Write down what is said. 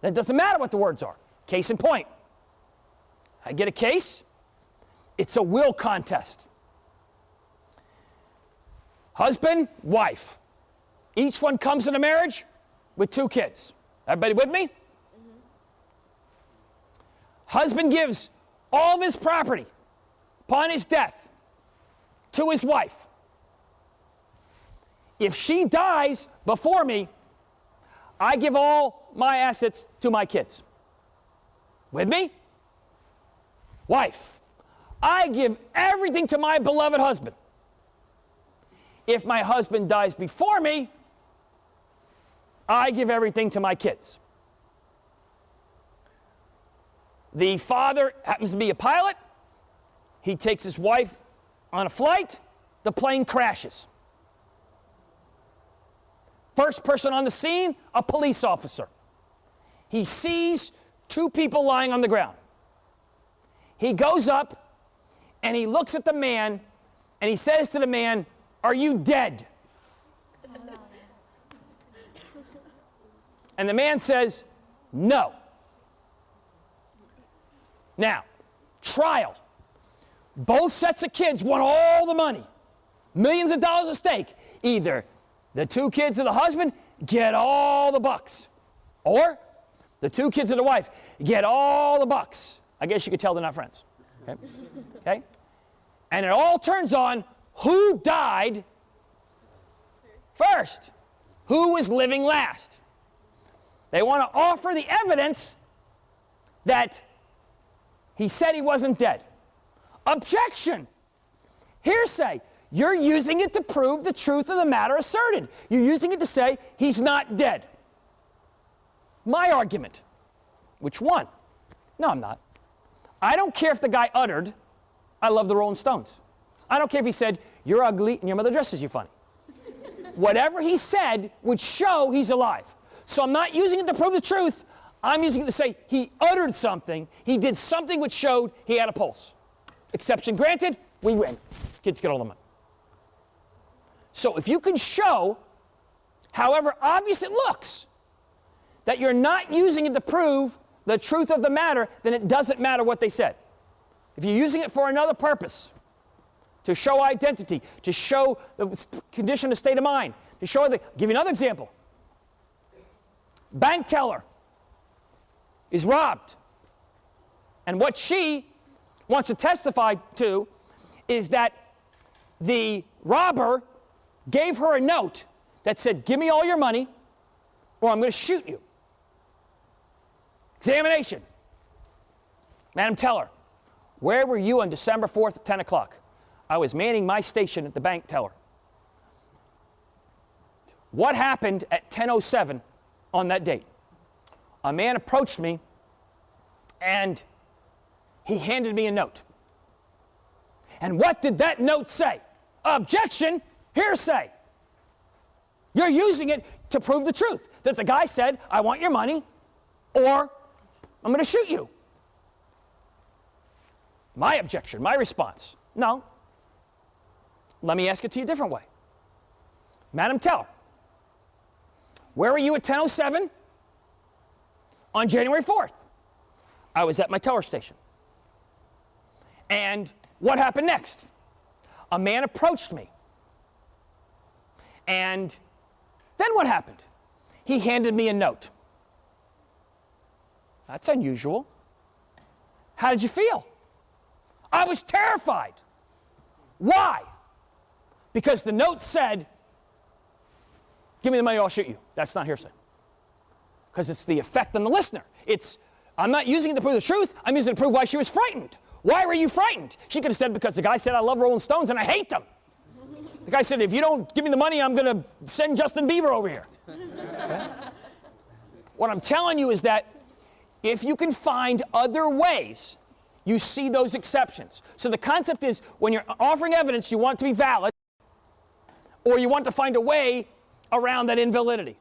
Then it doesn't matter what the words are. Case in point. I get a case. It's a will contest. Husband, wife. Each one comes into marriage with 2 kids. Everybody with me? Mm-hmm. Husband gives all of his property upon his death to his wife. If she dies before me, I give all my assets to my kids. With me? Wife. I give everything to my beloved husband. If my husband dies before me, I give everything to my kids. The father happens to be a pilot. He takes his wife on a flight. The plane crashes. First person on the scene, a police officer. He sees 2 people lying on the ground. He goes up and he looks at the man and he says to the man, "Are you dead?" And the man says, "No." Now, trial. Both sets of kids want all the money. Millions of dollars at stake. Either the 2 kids of the husband get all the bucks, or the 2 kids of the wife get all the bucks. I guess you could tell they're not friends. Okay? Okay? And it all turns on who died first, who was living last. They want to offer the evidence that he said he wasn't dead. Objection. Hearsay. You're using it to prove the truth of the matter asserted. You're using it to say he's not dead. My argument. Which one? No, I'm not. I don't care if the guy uttered, "I love the Rolling Stones." I don't care if he said, "You're ugly and your mother dresses you funny." Whatever he said would show he's alive. So I'm not using it to prove the truth. I'm using it to say he uttered something. He did something which showed he had a pulse. Exception granted, we win. Kids get all the money. So if you can show, however obvious it looks, that you're not using it to prove the truth of the matter, then it doesn't matter what they said. If you're using it for another purpose, to show identity, to show the condition, the state of mind, to show the, give you another example. Bank teller is robbed. And what she wants to testify to is that the robber gave her a note that said, "Give me all your money or I'm going to shoot you." Examination. Madam Teller, where were you on December 4th at 10 o'clock? I was manning my station at the bank teller. What happened at 10:07 on that date? A man approached me and he handed me a note. And what did that note say? Objection, hearsay. You're using it to prove the truth, that the guy said, "I want your money or I'm going to shoot you." My objection, my response, no. Let me ask it to you a different way. Madam Teller, where were you at 10:07 on January 4th? I was at my teller station. And what happened next? A man approached me. And then what happened? He handed me a note. That's unusual. How did you feel? I was terrified. Why? Because the note said, "Give me the money or I'll shoot you." That's not hearsay. Because it's the effect on the listener. I'm not using it to prove the truth. I'm using it to prove why she was frightened. Why were you frightened? She could have said, "Because the guy said I love Rolling Stones and I hate them." The guy said, "If you don't give me the money, I'm going to send Justin Bieber over here." Okay? What I'm telling you is that if you can find other ways, you see those exceptions. So the concept is, when you're offering evidence, you want it to be valid, or you want to find a way around that invalidity.